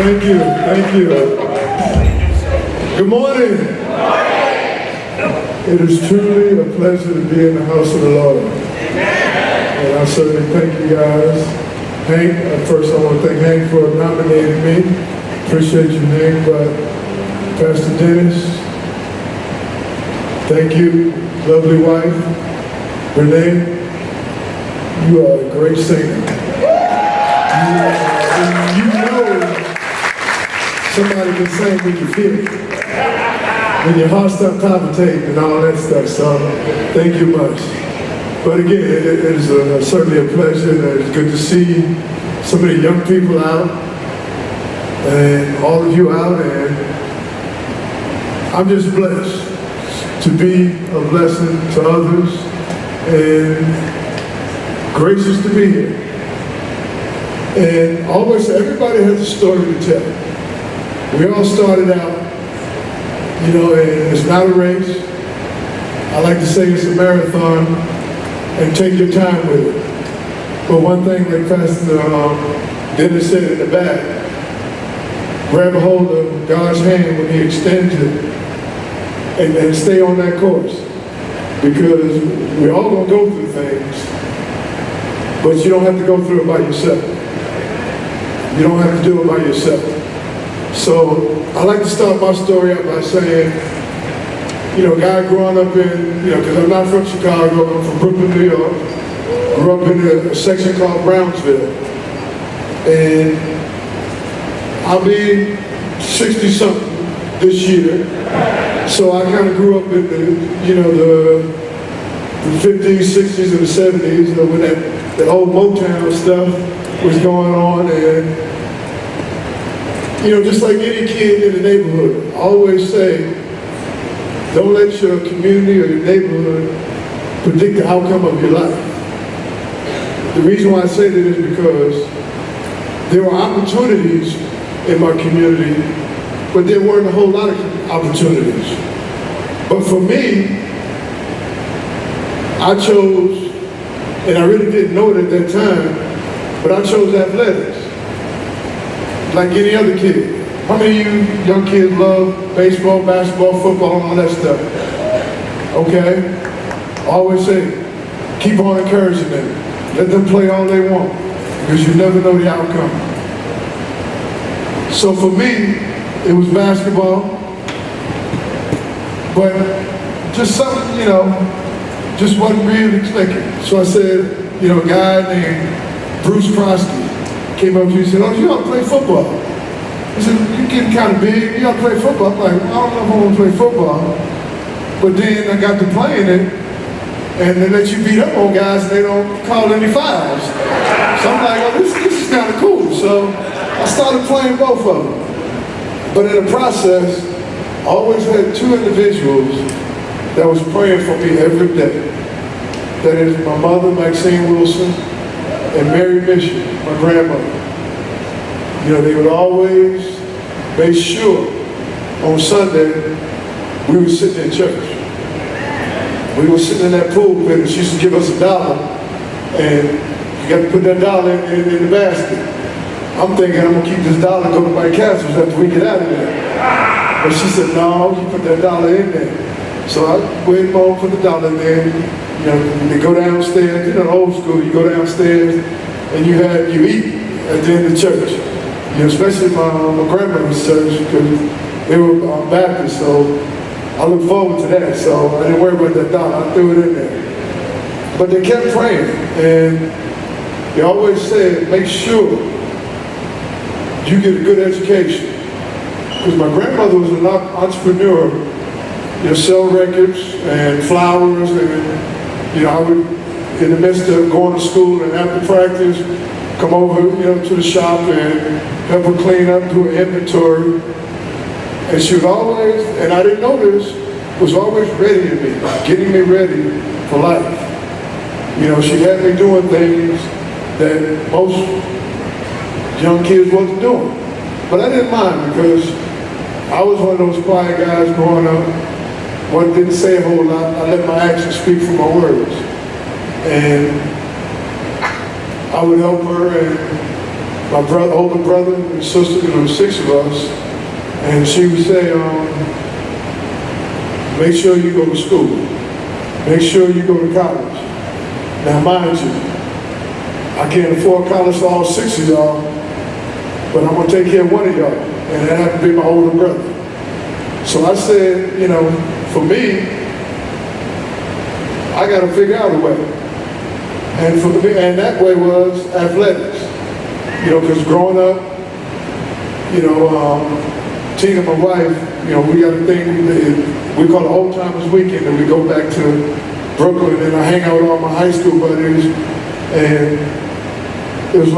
Thank you, thank you. Good morning. It is truly a pleasure to be in the house of the Lord. And I certainly thank you guys. Hank, first I want to thank Hank for nominating me. Appreciate you, Hank. But Pastor Dennis, thank you, lovely wife. Renee, you are a great singer. You know somebody can sing when you feel it. When your heart starts palpitating and all that stuff. So thank you much. But again, it is certainly a pleasure. It's good to see so many young people out and all of you out. And I'm just blessed to be a blessing to others and gracious to be here. And always, everybody has a story to tell. We all started out, you know, and it's not a race. I like to say it's a marathon, and take your time with it. But one thing, like Pastor Dennis said in the back, grab a hold of God's hand when He extends it, and stay on that course. Because we're all going to go through things, but you don't have to go through it by yourself. You don't have to do it by yourself. So I like to start my story out by saying, you know, a guy growing up in, you know, because I'm not from Chicago, I'm from Brooklyn, New York. Grew up in a section called Brownsville. And I'll be 60-something this year. So I kind of grew up in the, you know, the 50s, 60s, and the 70s, you know, when that old Motown stuff was going on. And, you know, just like any kid in the neighborhood, I always say, don't let your community or your neighborhood predict the outcome of your life. The reason why I say that is because there were opportunities in my community, but there weren't a whole lot of opportunities. But for me, I chose, and I really didn't know it at that time, but I chose athletics, like any other kid. How many of you young kids love baseball, basketball, football, and all that stuff? Okay? I always say, keep on encouraging them. Let them play all they want, because you never know the outcome. So for me, it was basketball, but just something, you know, just wasn't really clicking. So I said, you know, a guy named Bruce Crosby came up to me and said, oh, you ought to play football. He said, you're getting kind of big, you ought to play football. I'm like, I don't know if I want to play football. But then I got to playing it, and they let you beat up on guys and they don't call any fouls. So I'm like, oh, this is kind of cool. So I started playing both of them. But in the process, I always had two individuals that was praying for me every day. That is my mother, Maxine Wilson, and Mary Mission, my grandmother. You know, they would always make sure on Sunday we were sitting in church. We were sitting in that pool pit and she used to give us $1 and you got to put that dollar in the basket. I'm thinking I'm going to keep this dollar and go to my castles after we get out of there. But she said, no, you put that dollar in there. So I went home, put the dollar in there. You know, they go downstairs, you know, old school, you go downstairs and you eat at the end of church. You know, especially my grandmother's church, because they were Baptist, so I look forward to that. So I didn't worry about that dollar, I threw it in there. But they kept praying, and they always said, make sure you get a good education. Because my grandmother was an entrepreneur, you know, sell records and flowers, and, you know, I would, in the midst of going to school and after practice, come over, you know, to the shop and help her clean up, do her inventory. And she was always, and I didn't know this, was always ready to me, getting me ready for life. You know, she had me doing things that most young kids wasn't doing. But I didn't mind because I was one of those quiet guys growing up. One didn't say a whole lot. I let my actions speak for my words. And I would help her, and my brother, older brother and sister, there were 6 of us, and she would say, make sure you go to school. Make sure you go to college. Now mind you, I can't afford college for all 6 of y'all, but I'm gonna take care of one of y'all, and that happened to be my older brother. So I said, for me, I gotta figure out a way. And for me, and that way was athletics. Because growing up, Tina, my wife, we got a thing we call it Old Timers Weekend, and we go back to Brooklyn, and I hang out with all my high school buddies, and it was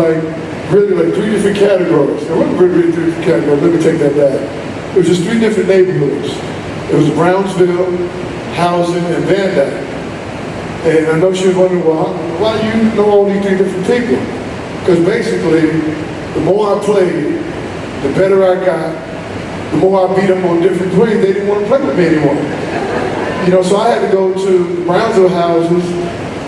really 3 different categories. It wasn't really 3 different categories, let me take that back. It was just 3 different neighborhoods. It was Brownsville, Housing, and Van Dyke. And I know she was wondering, well, why do you know all these 3 different people? Because basically, the more I played, the better I got, the more I beat them on different plays, they didn't want to play with me anymore. So I had to go to the Brownsville houses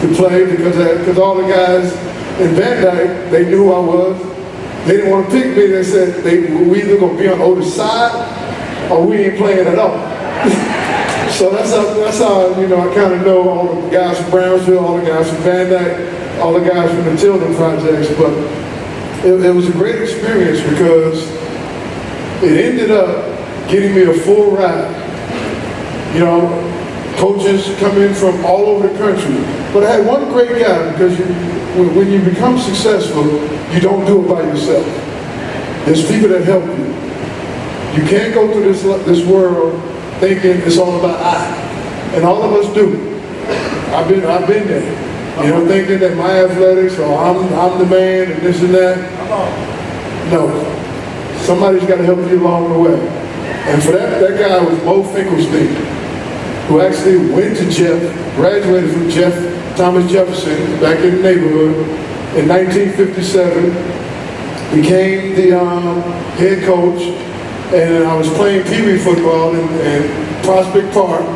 to play because all the guys in Van Dyke, they knew who I was. They didn't want to pick me. They said we either going to be on Otis' side or we ain't playing at all. So that's how I kind of know all the guys from Brownsville, all the guys from Van Dyke, all the guys from the Tilden projects. But it was a great experience because it ended up getting me a full ride. Coaches come in from all over the country. But I had one great guy because when you become successful, you don't do it by yourself. There's people that help you. You can't go through this world thinking it's all about I. And all of us do. I've been there. Thinking that my athletics, or I'm the man and this and that. No. Somebody's got to help you along the way. And for that guy was Mo Finkelstein, who actually went to graduated from Thomas Jefferson back in the neighborhood in 1957, became the head coach, and I was playing Pee Wee football in Prospect Park,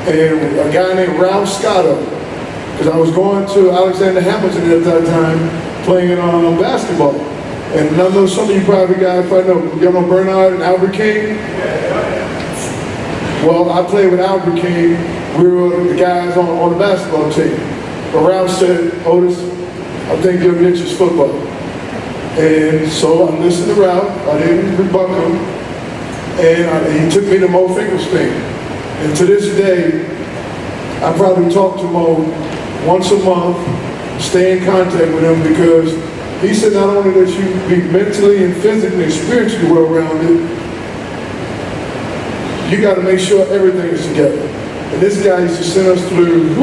and a guy named Ralph Scotto, because I was going to Alexander Hamilton at that time, playing basketball. And I know some of you probably guys know Bernard and Albert King? Well, I played with Albert King. We were the guys on the basketball team. But Ralph said, Otis, I think your niche is football. And so I listened to Ralph. I didn't rebut him. And he took me to Mo Finkelstein. And to this day, I probably talk to Mo once a month, stay in contact with him, because he said not only that you be mentally and physically and spiritually well-rounded, you got to make sure everything is together. And this guy used to send us through,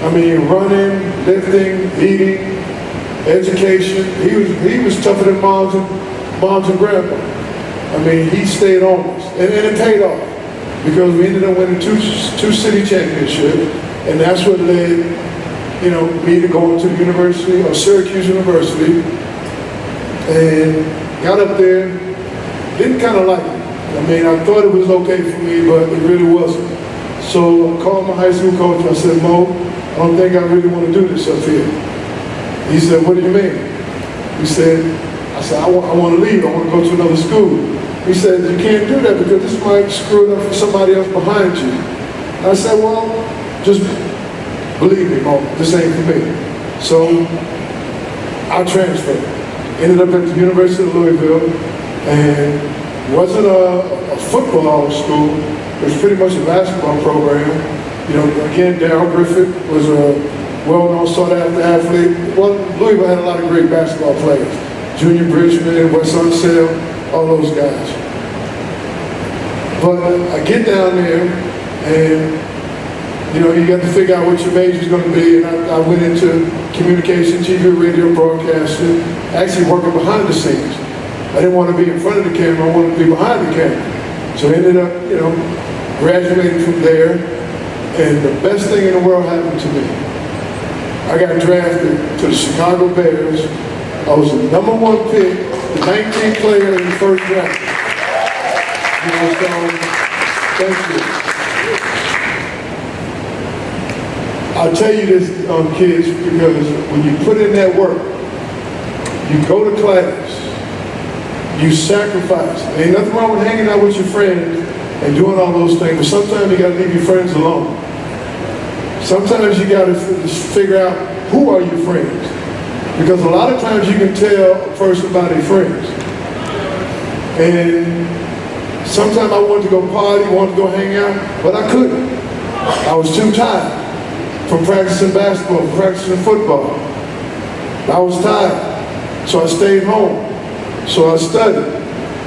running, lifting, eating, education. He was tougher than moms and grandpa. He stayed on us, and it paid off because we ended up winning two city championships, and that's what led, me to go to the University of Syracuse University, and got up there, didn't kind of like it. I thought it was okay for me, but it really wasn't. So I called my high school coach. I said, Mo, I don't think I really want to do this up here. He said, what do you mean? I said, I want to leave. I want to go to another school. He said, you can't do that because this might screw it up for somebody else behind you. And I said, well, just believe me, Mo, this ain't for me. So I transferred. Ended up at the University of Louisville, and wasn't a football school. It was pretty much a basketball program. Again, Darryl Griffith was a well-known sought-after athlete. Well, Louisville had a lot of great basketball players. Junior Bridgman, Wes Unseld, all those guys. But I get down there, and you got to figure out what your major is going to be. And I went into communication, TV, radio, broadcasting, actually working behind the scenes. I didn't want to be in front of the camera, I wanted to be behind the camera. So I ended up, graduating from there, and the best thing in the world happened to me. I got drafted to the Chicago Bears. I was the #1 pick, the 19th player in the first draft. So, thank you. I'll tell you this, kids, because when you put in that work, You go to class. You sacrifice. There ain't nothing wrong with hanging out with your friends and doing all those things, but sometimes you gotta leave your friends alone. Sometimes you gotta figure out who are your friends. Because a lot of times you can tell a person by their friends. And sometimes I wanted to go party, wanted to go hang out, but I couldn't. I was too tired from practicing basketball, from practicing football. I was tired, so I stayed home. So I studied.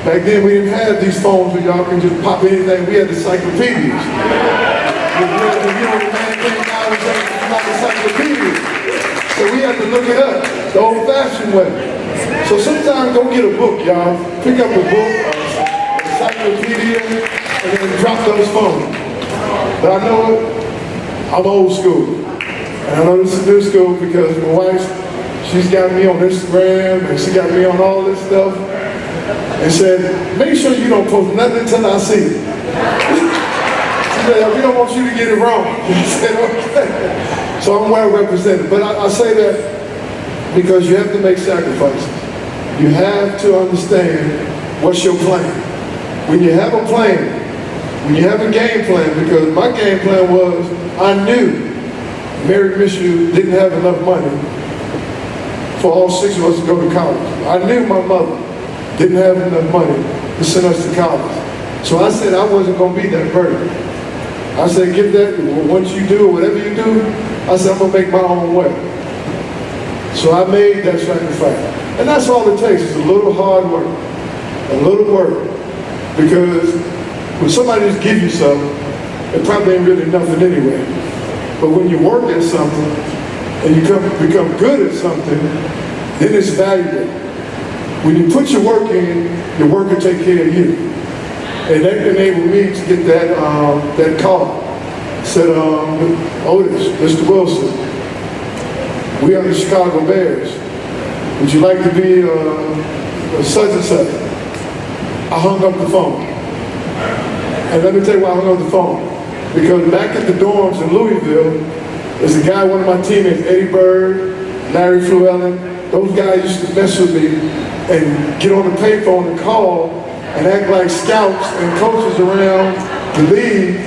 Back then we didn't have these phones where y'all can just pop anything. We had encyclopedias. You know, the man came out and said, about encyclopedias. So we had to look it up, the old-fashioned way. So sometimes go get a book, y'all. Pick up a book, encyclopedia, and then drop those phones. But I know it, I'm old school. And I know this is new school because my wife, she's got me on Instagram and she got me on all this stuff and said, make sure you don't post nothing until I see it. She said, we don't want you to get it wrong. I said, okay. So I'm well represented. But I say that because you have to make sacrifices. You have to understand what's your plan. When you have a plan, when you have a game plan, because my game plan was, I knew Mary Michigan didn't have enough money for all 6 of us to go to college. I knew my mother didn't have enough money to send us to college. So I said I wasn't going to be that burden. I said, give that, once you do, whatever you do, I said, I'm going to make my own way. So I made that sacrifice. And that's all it takes, is a little hard work, a little work. Because when somebody just gives you something, it probably ain't really nothing anyway. But when you work at something, and you become good at something, then it's valuable. When you put your work in, your work will take care of you. And that enabled me to get that call. Said, Otis, Mr. Wilson, we are the Chicago Bears. Would you like to be such and such? I hung up the phone. And let me tell you why I hung up the phone. Because back at the dorms in Louisville, there's a guy, one of my teammates, Eddie Bird, Larry Fluellen. Those guys used to mess with me and get on the payphone and call and act like scouts and coaches around the league,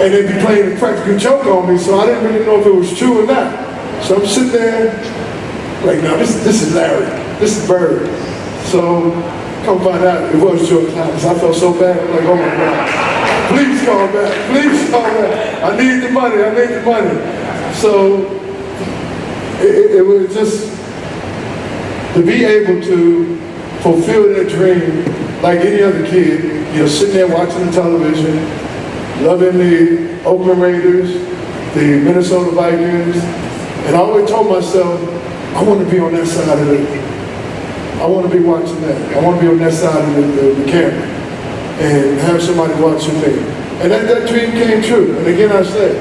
and they'd be playing a practical joke on me, so I didn't really know if it was true or not. So I'm sitting there, like, no, this is Larry, this is Bird. So come find out it was George Thomas. I felt so bad. I'm like, oh my God, please call back, please call back. I need the money, I need the money. So it was just to be able to fulfill that dream like any other kid, you know, sitting there watching the television, loving the Oakland Raiders, the Minnesota Vikings, and I always told myself, I want to be on that side of it. I want to be watching that. I want to be on that side of the camera and have somebody watching me. And that dream came true. And again, I say,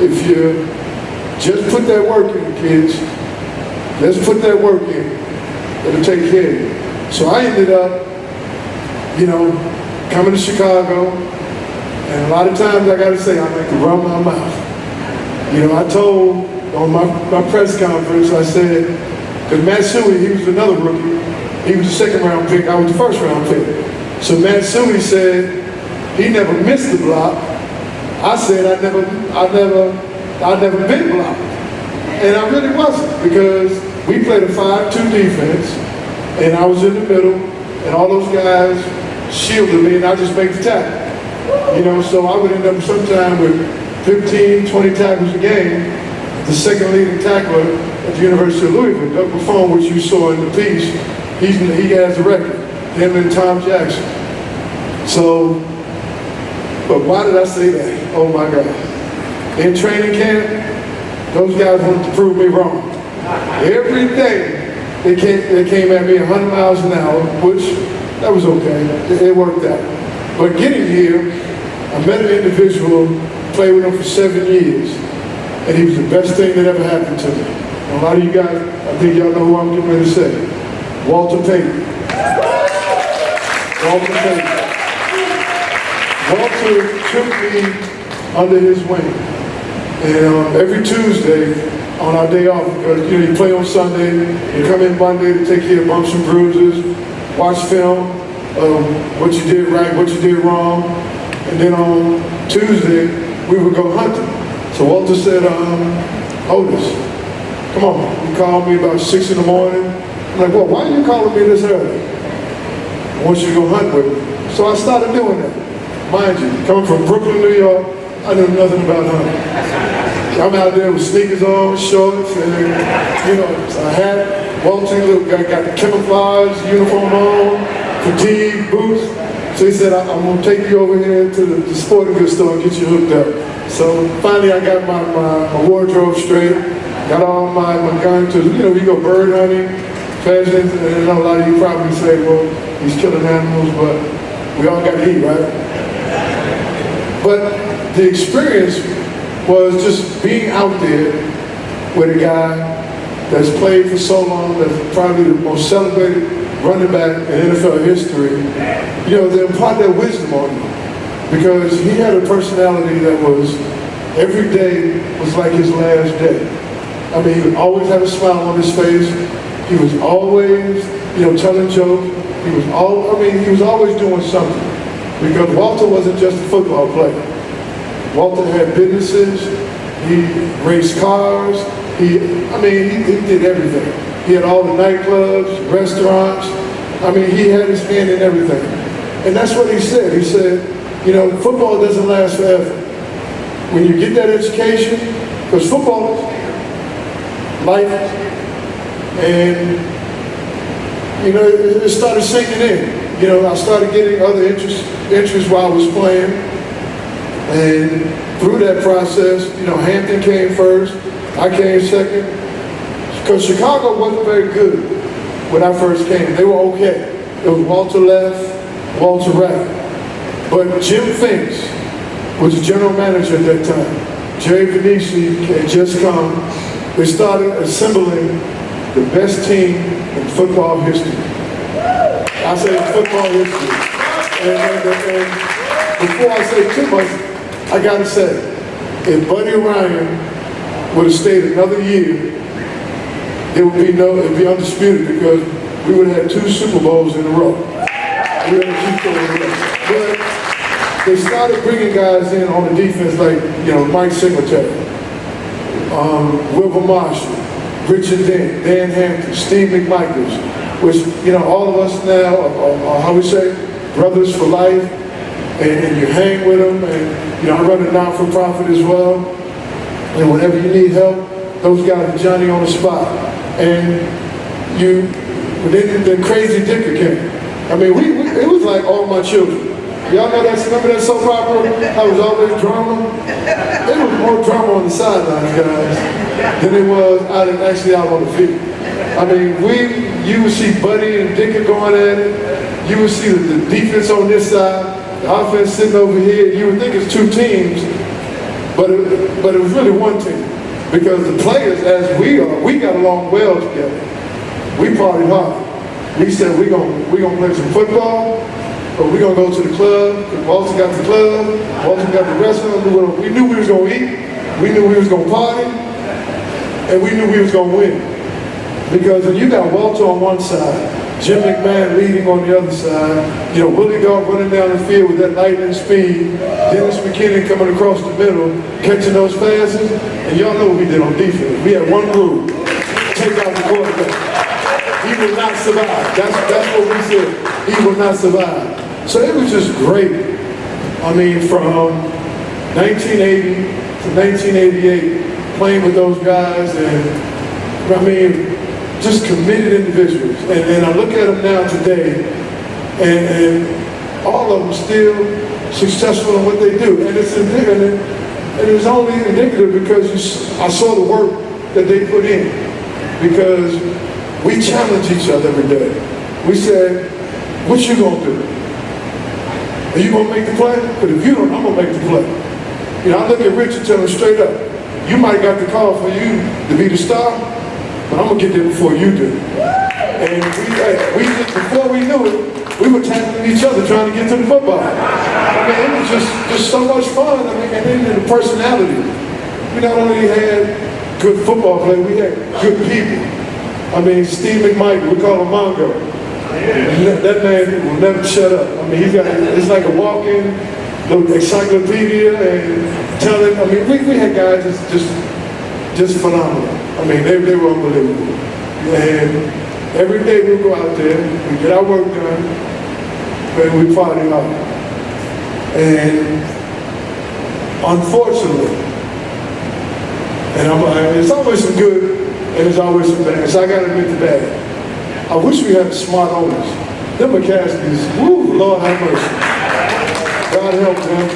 if you just put that work in, kids, let's put that work in. It'll take care of you. So I ended up, you know, coming to Chicago, and a lot of times I got to say, I like to run my mouth. You know, I told on my press conference, I said, because Matt Suey, he was another rookie. He was the second round pick. I was the first round pick. So Matt Suey said he never missed the block. I said I never been blocked, and I really wasn't, because we played a 5-2 defense, and I was in the middle, and all those guys shielded me, and I just made the tackle. You know, so I would end up sometime with 15, 20 tackles a game. The second leading tackler at the University of Louisville, Doug Buffon, which you saw in the piece, he has the record, him and Tom Jackson. So, but why did I say that? Oh my God. In training camp, those guys wanted to prove me wrong. Every day, they came at me 100 miles an hour, which, that was okay, it worked out. But getting here, I met an individual, played with him for 7 years, and he was the best thing that ever happened to me. And a lot of you guys, I think y'all know who I'm getting ready to say. Walter Payton. Walter Payton. Walter took me under his wing. And every Tuesday, on our day off because you play on Sunday, you come in Monday to take care of bumps and bruises, watch film, what you did right, what you did wrong, and then on Tuesday we would go hunting. So Walter said, Otis, come on. He called me about 6 in the morning. I'm like, well, why are you calling me this early? I want you to go hunt with me. So I started doing that. Mind you, coming from Brooklyn, New York, I knew nothing about hunting. I'm out there with sneakers on, shorts, and a hat. Walter got the camouflage uniform on, fatigue, boots. So he said, I'm going to take you over here to the sporting goods store and get you hooked up. So finally I got my wardrobe straight, got all my guns to, we go bird hunting, pheasants, and I know a lot of you probably say, well, he's killing animals, but we all got to eat, right? But the experience was just being out there with a guy that's played for so long, that's probably the most celebrated running back in NFL history, they impart that wisdom on you. Because he had a personality that was, every day was like his last day. I mean, he would always have a smile on his face. He was always, telling jokes. He was always doing something. Because Walter wasn't just a football player. Walter had businesses. He raced cars. He did everything. He had all the nightclubs, restaurants. He had his hand in everything. And that's what he said. He said, football doesn't last forever. When you get that education, because football is life, and it started sinking in. I started getting other interests while I was playing, and through that process, Hampton came first, I came second, because Chicago wasn't very good when I first came. They were okay. It was Walter left, Walter right. But Jim Finks was the general manager at that time. Jerry Venisi had just come. They started assembling the best team in football history. I say football history. And before I say too much, I gotta say, if Buddy Ryan would have stayed another year, it would be undisputed because we would have had 2 Super Bowls in a row. We would have 2 in a row. But they started bringing guys in on the defense like, Mike Singletary, Wilbur Marshall, Richard Dent, Dan Hampton, Steve McMichaels, which, all of us now are how we say, brothers for life, and you hang with them, and, I run a not-for-profit as well, and whenever you need help, those guys are Johnny on the spot. And then Crazy Dicker came. It was like all my children. Y'all know remember that soap opera? I was always drama. There was more drama on the sidelines, guys, than it was actually out on the field. You would see Buddy and Dicker going at it. You would see the defense on this side, the offense sitting over here. You would think it's 2 teams, but it was really one team. Because the players, as we got along well together. We partied hard. We said we're gonna play some football, but we're gonna go to the club. Because Walter got the club, Walter got the restaurant. We knew we was gonna eat, we knew we was gonna party, and we knew we was gonna win. Because when you got Walter on one side, Jim McMahon leading on the other side, Willie Dog running down the field with that lightning speed, Dennis McKinnon coming across the middle, catching those passes, and y'all know what we did on defense. We had one rule: take out the quarterback. He will not survive. That's what we said. He will not survive. So it was just great. From 1980 to 1988, playing with those guys, and just committed individuals. And I look at them now today, and all of them still successful in what they do. And it's only indicative because I saw the work that they put in. Because we challenge each other every day. We said, what you gonna do? Are you gonna make the play? But if you don't, I'm gonna make the play. I look at Rich and tell him straight up, you might got the call for you to be the star, but I'm gonna get there before you do. And before we knew it, we were tackling each other trying to get to the football. It was just so much fun. And then the personality. We not only had good football players, we had good people. I mean, Steve McMichael, we call him Mongo. That man will never shut up. I mean, it's like a walk-in little encyclopedia and telling. I mean, we had guys just phenomenal. I mean, they were unbelievable. And every day we go out there, we get our work done, and we party hard. And unfortunately, and it's always some good, and there's always some bad. So I got to admit the bad. I wish we had smart owners. Them McCaskies, woo, Lord have mercy. God help them.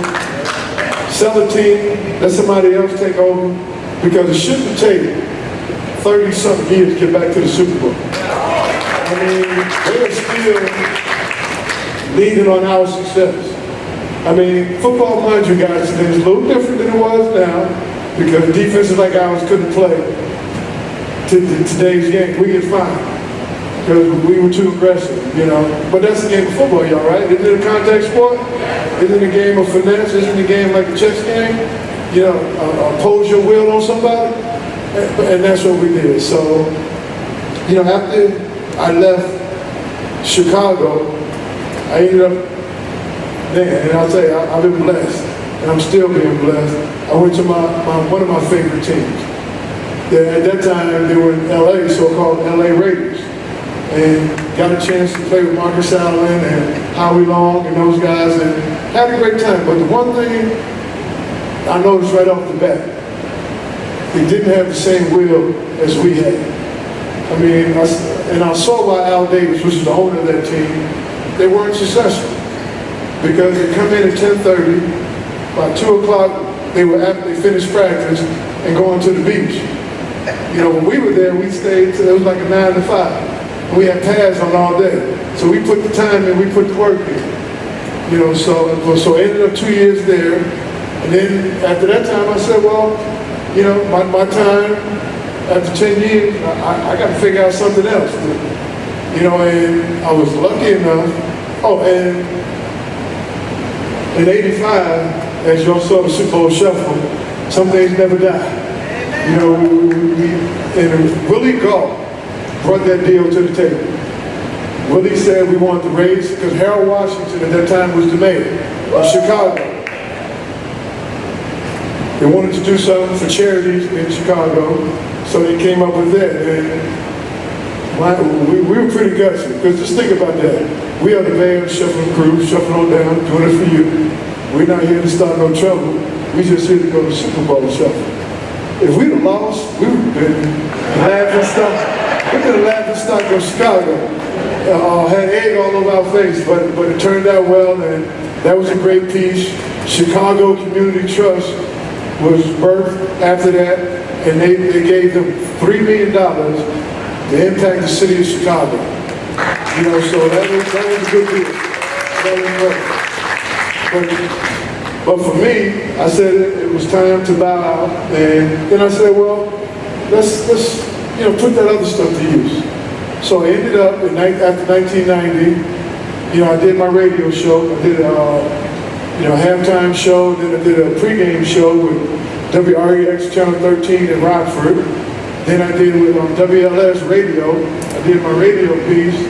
Sell a team, let somebody else take over, because it shouldn't take 30-something years to get back to the Super Bowl. I mean, they're still leaning on our success. I mean, football, mind you guys, today is a little different than it was now, because defenses like ours couldn't play today's game. We get fined because we were too aggressive, you know. But that's the game of football, y'all, right? Isn't it a contact sport? Isn't it a game of finesse? Isn't it a game like a chess game? You know, oppose your will on somebody? And that's what we did. So, you know, after I left Chicago, I ended up, man, and I'll tell you, I've been blessed, and I'm still being blessed. I went to one of my favorite teams. At that time, they were in LA, so-called LA Raiders, and got a chance to play with Marcus Allen and Howie Long and those guys, and had a great time. But the one thing I noticed right off the bat, they didn't have the same will as we had. I mean, I saw why Al Davis, which is the owner of that team, they weren't successful. Because they come in at 10:30, by 2 o'clock, they finished practice and going to the beach. You know, when we were there, we stayed till it was like a 9 to 5. We had pads on all day. So we put the time in, we put the work in. You know, so I ended up 2 years there. And then after that time, I said, well, you know, my time, after 10 years, I got to figure out something else. You know, and I was lucky enough. Oh, and in '85, as y'all saw the Super Bowl shuffle, some days never die. You know, and Willie Gault brought that deal to the table. Willie said we wanted to raise, because Harold Washington at that time was the mayor of Chicago. They wanted to do something for charities in Chicago, so they came up with that. And we were pretty gutsy, because just think about that. We are the band shuffling crew, shuffling on down, doing it for you. We're not here to start no trouble. We just here to go to Super Bowl shuffle. If we'd have lost, we would have been laughing stock. We could have laughing stock of Chicago. Had egg all over our face, but it turned out well, and that was a great piece. Chicago Community Trust was birthed after that, and they gave them $3 million to impact the city of Chicago. You know, so that was a good deal. But for me, I said it was time to bow out, and then I said, well, let's put that other stuff to use. So I ended up after 1990. You know, I did my radio show. I did a halftime show, then I did a pregame show with WREX Channel 13 in Rockford. Then I did with WLS Radio. I did my radio piece,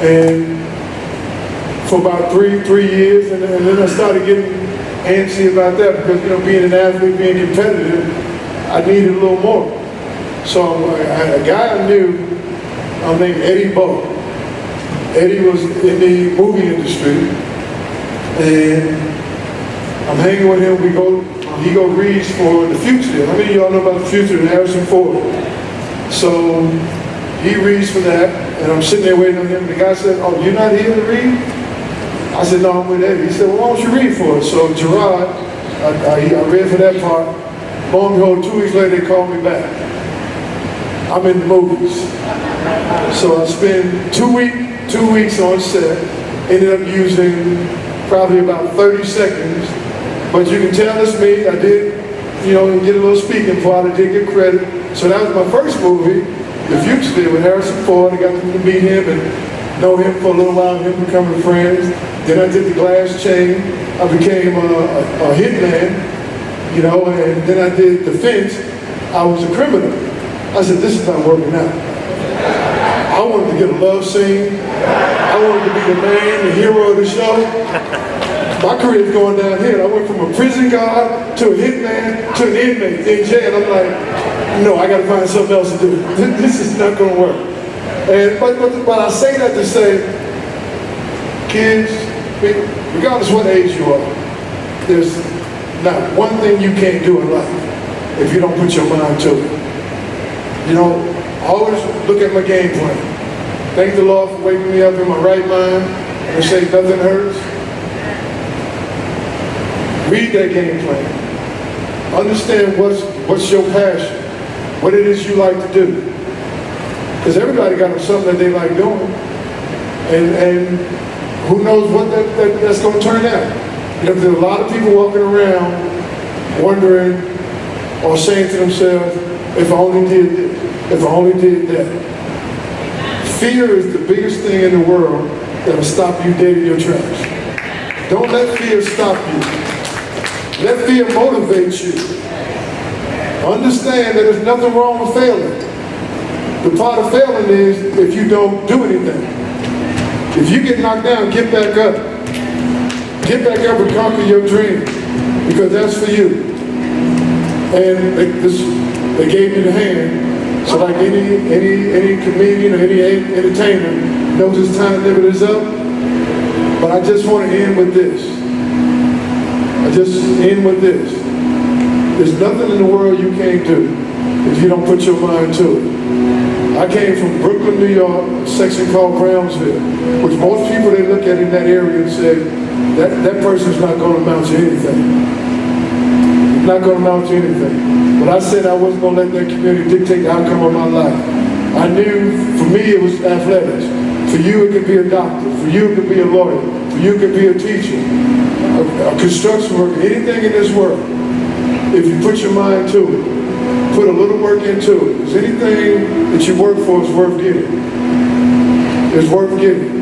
and for about three years, and then I started getting antsy about that, because, you know, being an athlete, being competitive, I needed a little more. So a guy I knew named Eddie Bow. Eddie was in the movie industry, and I'm hanging with him. He go reads for The Future. How many of y'all know about The Future and Harrison Ford? So he reads for that, and I'm sitting there waiting on him. The guy said, oh, you're not here to read? I said, no, I'm with Eddie. He said, well, why don't you read for us? So Gerard, I read for that part. Lo and behold, 2 weeks later, they called me back. I'm in the movies. So I spent 2 weeks on set, ended up using probably about 30 seconds. But you can tell it's me. I did, you know, get a little speaking part. I did get credit. So that was my first movie, The Fugitive, with Harrison Ford. I got to meet him and know him for a little while, him becoming friends. Then I did The Glass Chain. I became a hitman, you know, and then I did The Fence. I was a criminal. I said, this is not working out. I wanted to get a love scene. I wanted to be the man, the hero of the show. My career is going downhill. I went from a prison guard to a hitman to an inmate in jail. I'm like, no, I got to find something else to do. This is not going to work. And but I say that to say, kids, regardless what age you are, there's not one thing you can't do in life if you don't put your mind to it. You know, I always look at my game plan. Thank the Lord for waking me up in my right mind and say nothing hurts. Read that game plan. Understand what's your passion, what it is you like to do. Because everybody got something that they like doing. And who knows what that's going to turn out. You know, there's a lot of people walking around wondering or saying to themselves, if I only did this, if I only did that. Fear is the biggest thing in the world that will stop you dead in your tracks. Don't let fear stop you. Let fear motivate you. Understand that there's nothing wrong with failing. The part of failing is if you don't do anything. If you get knocked down, get back up. Get back up and conquer your dream, because that's for you. And they gave me the hand. So like any comedian or any entertainer knows his time limit is up. But I just want to end with this. There's nothing in the world you can't do if you don't put your mind to it. I came from Brooklyn, New York, a section called Brownsville, which most people, they look at in that area and say, that person's not going to amount to anything. Not going to amount to anything. But I said I wasn't going to let that community dictate the outcome of my life. I knew, for me, it was athletics. For you, it could be a doctor. For you, it could be a lawyer. For you, it could be a teacher, a construction worker, anything in this world. If you put your mind to it, put a little work into it. Because anything that you work for is worth getting. It's worth getting.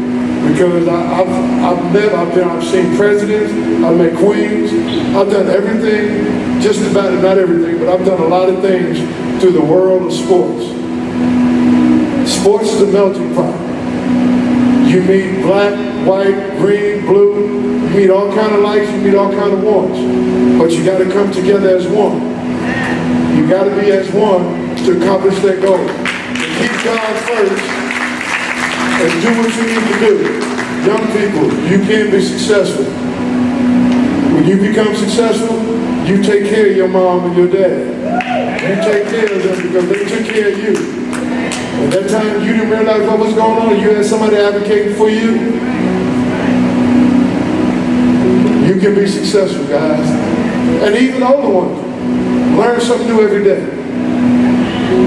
Because I've seen presidents, I've met queens, I've done everything, just about it, not everything, but I've done a lot of things through the world of sports. Sports is a melting pot. You meet black, white, green, blue, you meet all kind of likes, you meet all kind of wants. But you got to come together as one. You got to be as one to accomplish that goal. Keep God first. And do what you need to do. Young people, you can be successful. When you become successful, you take care of your mom and your dad. You take care of them because they took care of you. At that time, you didn't realize what was going on. You had somebody advocating for you. You can be successful, guys. And even the older ones, learn something new every day.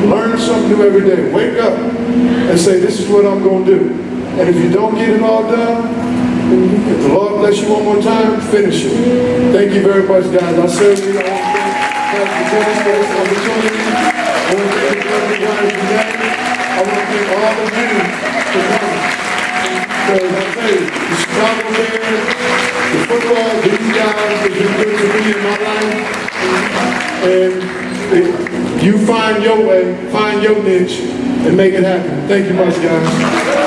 Learn something new every day. Wake up and say, this is what I'm going to do. And if you don't get it all done, if the Lord bless you one more time, finish it. Thank you very much, guys. I certainly want to thank Pastor Dennis for this opportunity. I want to thank everybody today. I want to thank all of you for coming. Because I tell you, the Chicago Bears, the football, these guys have been good to me in my life. And you find your way, find your niche, and make it happen. Thank you much, guys.